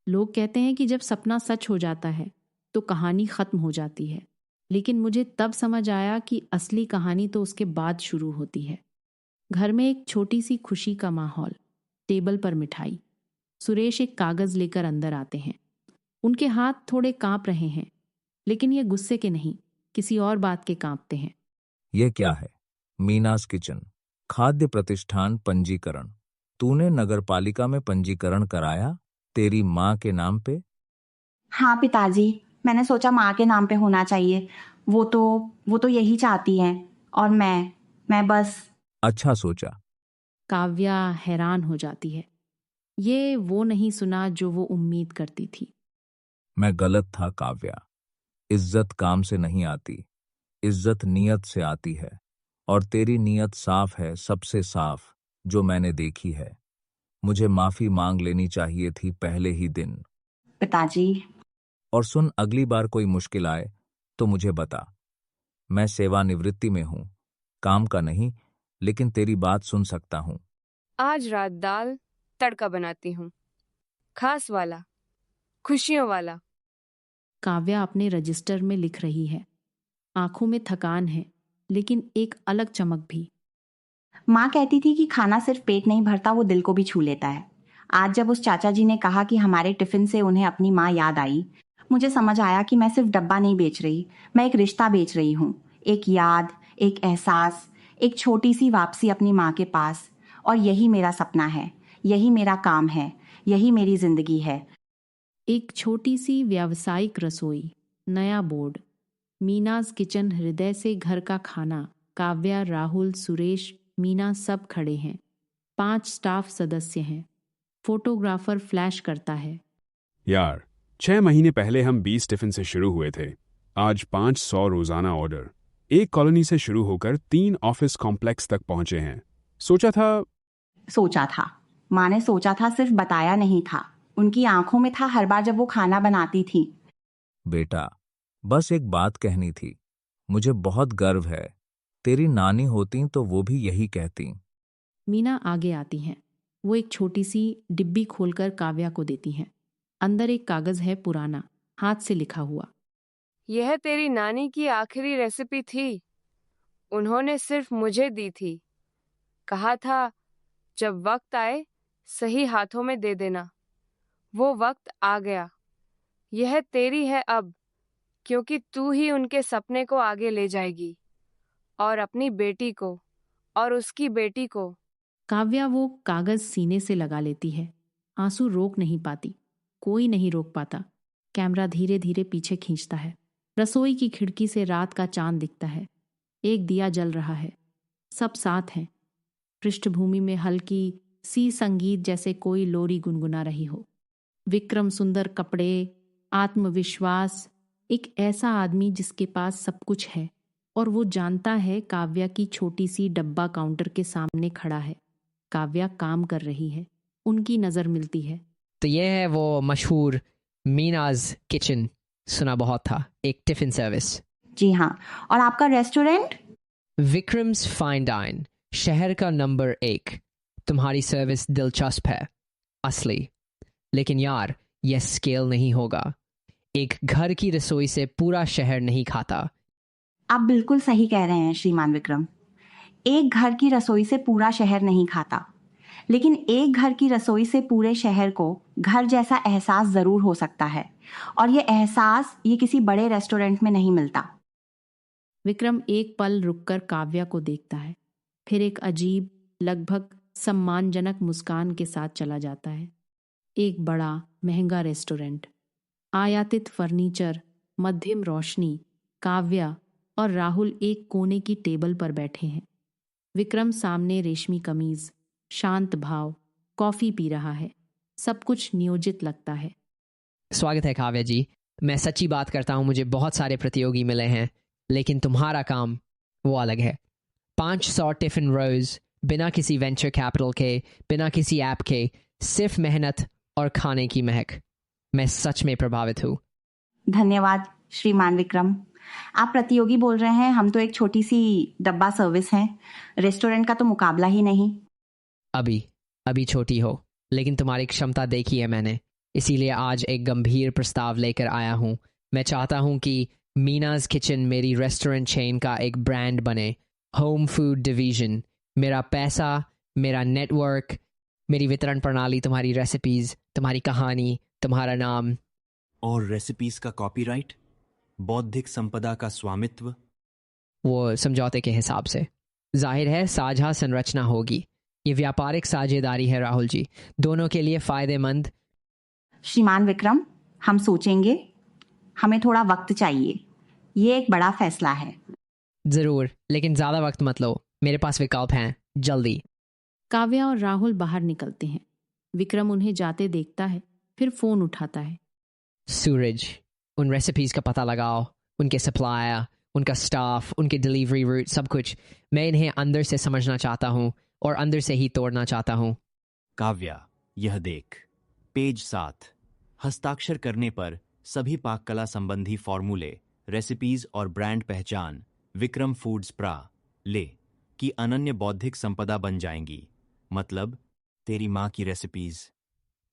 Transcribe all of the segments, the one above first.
लोग कहते हैं कि जब सपना सच हो जाता है तो कहानी खत्म हो जाती है, लेकिन मुझे तब समझ आया कि असली कहानी तो उसके बाद शुरू होती है। घर में एक छोटी सी खुशी का माहौल, टेबल पर मिठाई। सुरेश एक कागज लेकर अंदर आते हैं। उनके हाथ थोड़े कांप रहे हैं, लेकिन ये गुस्से के नहीं, किसी और बात के कांपते हैं। ये क्या है? मीनास किचन, खाद्य प्रतिष्ठान पंजीकरण। तूने नगरपालिका में पंजीकरण कराया तेरी माँ के नाम पे? हाँ पिताजी, मैंने सोचा माँ के नाम पे होना चाहिए। वो तो यही चाहती हैं। और मैं बस। अच्छा सोचा। काव्या हैरान हो जाती है। ये वो नहीं सुना जो वो उम्मीद करती थी। मैं गलत था काव्या। इज्जत काम से नहीं आती, इज्जत नीयत से आती है। और तेरी नीयत साफ है, सबसे साफ जो मैंने देखी है। मुझे माफी मांग लेनी चाहिए थी पहले ही दिन। पिताजी। और सुन, अगली बार कोई मुश्किल आए तो मुझे बता। मैं सेवानिवृत्ति में हूं, काम का नहीं, लेकिन तेरी बात सुन सकता हूं। आज रात दाल तड़का बनाती हूँ, खास वाला, खुशियों वाला। काव्या अपने रजिस्टर में लिख रही है। आंखों में थकान है, लेकिन एक अलग चमक भी। माँ कहती थी कि खाना सिर्फ पेट नहीं भरता, वो दिल को भी छू लेता है। आज जब उस चाचा जी ने कहा कि हमारे टिफिन से उन्हें अपनी माँ याद आई, मुझे समझ आया कि मैं सिर्फ डब्बा नहीं बेच रही, मैं एक रिश्ता बेच रही हूँ। एक याद, एक एहसास, एक छोटी सी वापसी अपनी माँ के पास। और यही मेरा सपना है, यही मेरा काम है, यही मेरी जिंदगी है। एक छोटी सी व्यावसायिक रसोई, नया बोर्ड, मीनाज किचन, हृदय से घर का खाना। काव्या, राहुल, सुरेश, मीना सब खड़े हैं। 5 स्टाफ सदस्य हैं। फोटोग्राफर फ्लैश करता है। यार, 6 महीने पहले हम 20 टिफिन से शुरू हुए थे। आज 500 रोजाना ऑर्डर। एक कॉलोनी से शुरू होकर 3 ऑफिस कॉम्प्लेक्स तक पहुंचे हैं। सोचा था। माँ ने सोचा था, सिर्फ बताया नहीं था। उनकी आंखों में था हर बार जब वो खाना बनाती थी। बेटा, बस एक बात कहनी थी। मुझे बहुत गर्व है। तेरी नानी होती तो वो भी यही कहती। मीना आगे आती हैं। वो एक छोटी सी डिब्बी खोलकर काव्या को देती हैं। अंदर एक कागज है, पुराना, हाथ से लिखा हुआ। यह तेरी नानी की आखिरी रेसिपी थी। उन्होंने सिर्फ मुझे दी थी। कहा था जब वक्त आए सही हाथों में दे देना। वो वक्त आ गया। यह तेरी है अब, क्योंकि तू ही उनके सपने को आगे ले जाएगी, और अपनी बेटी को, और उसकी बेटी को। काव्या वो कागज सीने से लगा लेती है। आंसू रोक नहीं पाती, कोई नहीं रोक पाता। कैमरा धीरे धीरे पीछे खींचता है। रसोई की खिड़की से रात का चांद दिखता है। एक दिया जल रहा है। सब साथ हैं। पृष्ठभूमि में हल्की सी संगीत, जैसे कोई लोरी गुनगुना रही हो। विक्रम, सुंदर कपड़े, आत्मविश्वास, एक ऐसा आदमी जिसके पास सब कुछ है, और वो जानता है काव्या की छोटी सी डब्बा काउंटर के सामने खड़ा है। काव्या काम कर रही है। उनकी नजर मिलती है। तो ये है वो मशहूर मीनाज किचन, सुना बहुत था, एक टिफिन सर्विस। जी हाँ। और आपका रेस्टोरेंट? विक्रम्स फाइन डाइन, शहर का नंबर 1। तुम्हारी सर्विस दिलचस्प है, असली, लेकिन यार यह स्केल नहीं होगा। एक घर की रसोई से पूरा शहर नहीं खाता। आप बिल्कुल सही कह रहे हैं श्रीमान विक्रम। एक घर की रसोई से पूरा शहर नहीं खाता, लेकिन एक घर की रसोई से पूरे शहर को घर जैसा एहसास जरूर हो सकता है। और ये एहसास ये किसी बड़े रेस्टोरेंट में नहीं मिलता। विक्रम एक पल रुककर काव्या को देखता है, फिर एक अजीब, लगभग सम्मानजनक मुस्कान के साथ चला जाता है। एक बड़ा महंगा रेस्टोरेंट, आयातित फर्नीचर, मध्यम रोशनी। काव्या और राहुल एक कोने की टेबल पर बैठे हैं। विक्रम सामने रेशमी कमीज, शांत भाव, कॉफी पी रहा है। सब कुछ नियोजित लगता है। स्वागत है काव्या जी। मैं सच्ची बात करता हूँ, मुझे बहुत सारे प्रतियोगी मिले हैं, लेकिन तुम्हारा काम वो अलग है। 500 टिफिन रोज, बिना किसी वेंचर कैपिटल के, बिना किसी ऐप के, सिर्फ मेहनत और खाने की महक। मैं सच में प्रभावित हूँ। धन्यवाद श्रीमान विक्रम। आप प्रतियोगी बोल रहे हैं, हम तो एक छोटी सी डब्बा सर्विस हैं। रेस्टोरेंट का तो मुकाबला ही नहीं। अभी छोटी हो, लेकिन तुम्हारी क्षमता देखी है मैंने। इसीलिए आज एक गंभीर प्रस्ताव लेकर आया हूँ। मैं चाहता हूँ कि मीनाज किचन मेरी रेस्टोरेंट चेन का एक ब्रांड बने। होम फूड डिवीजन, मेरा पैसा, मेरा नेटवर्क, मेरी वितरण प्रणाली, तुम्हारी रेसिपीज, तुम्हारी कहानी, तुम्हारा नाम। और रेसिपीज का कॉपीराइट, बौद्धिक संपदा का स्वामित्व? वो समझौते के हिसाब से। जाहिर है साझा संरचना होगी। ये व्यापारिक साझेदारी है राहुल जी, दोनों के लिए फायदेमंद। श्रीमान विक्रम, हम सोचेंगे, हमें थोड़ा वक्त चाहिए, ये एक बड़ा फैसला है। जरूर, लेकिन ज्यादा वक्त मत लो, मेरे पास विकल्प हैं, जल्दी। काव्या और राहुल बाहर निकलते हैं। विक्रम उन्हें जाते देखता है, फिर फोन उठाता है। सूरज, उन रेसिपीज का पता लगाओ, उनके सप्लायर, उनका स्टाफ, उनके डिलीवरी रूट, सब कुछ। मैं इन्हें अंदर से समझना चाहता हूँ और अंदर से ही तोड़ना चाहता हूँ। काव्या, यह देख, पेज 7। हस्ताक्षर करने पर सभी पाक कला संबंधी फॉर्मूले, रेसिपीज और ब्रांड पहचान विक्रम फूड्स प्रा ले की अनन्य बौद्धिक संपदा बन जाएंगी। मतलब तेरी माँ की रेसिपीज,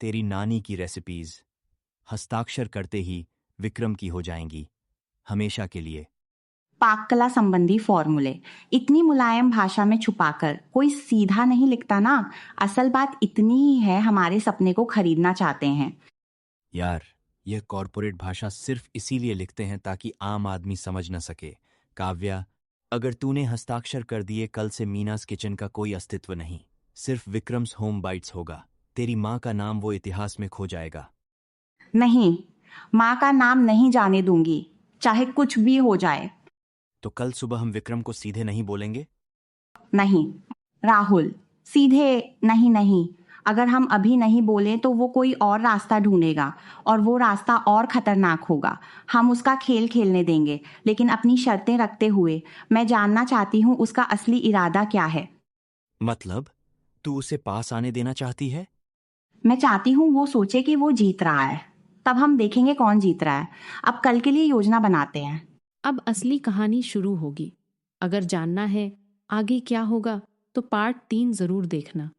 तेरी नानी की रेसिपीज हस्ताक्षर करते ही विक्रम की हो जाएंगी, हमेशा के लिए। पाक कला संबंधी फॉर्मूले इतनी मुलायम भाषा में छुपाकर कोई सीधा नहीं लिखता ना। असल बात इतनी ही है, हमारे सपने को खरीदना चाहते हैं। यार, यह कॉरपोरेट भाषा सिर्फ इसीलिए लिखते हैं ताकि आम आदमी समझ न सके। काव्या, अगर तूने हस्ताक्षर कर दिए, कल से मीनास किचन का कोई अस्तित्व नहीं, सिर्फ विक्रम्स होम बाइट्स होगा। तेरी माँ का नाम वो इतिहास में खो जाएगा। नहीं, माँ का नाम नहीं जाने दूंगी, चाहे कुछ भी हो जाए। तो कल सुबह हम विक्रम को सीधे नहीं बोलेंगे? नहीं राहुल, सीधे नहीं नहीं। अगर हम अभी नहीं बोले तो वो कोई और रास्ता ढूंढेगा और वो रास्ता और खतरनाक होगा। हम उसका खेल खेलने देंगे, लेकिन अपनी शर्तें रखते हुए। मैं जानना चाहती हूँ उसका असली इरादा क्या है। मतलब तू उसे पास आने देना चाहती है? मैं चाहती हूँ वो सोचे कि वो जीत रहा है, तब हम देखेंगे कौन जीत रहा है। अब कल के लिए योजना बनाते हैं। अब असली कहानी शुरू होगी। अगर जानना है आगे क्या होगा तो पार्ट 3 जरूर देखना।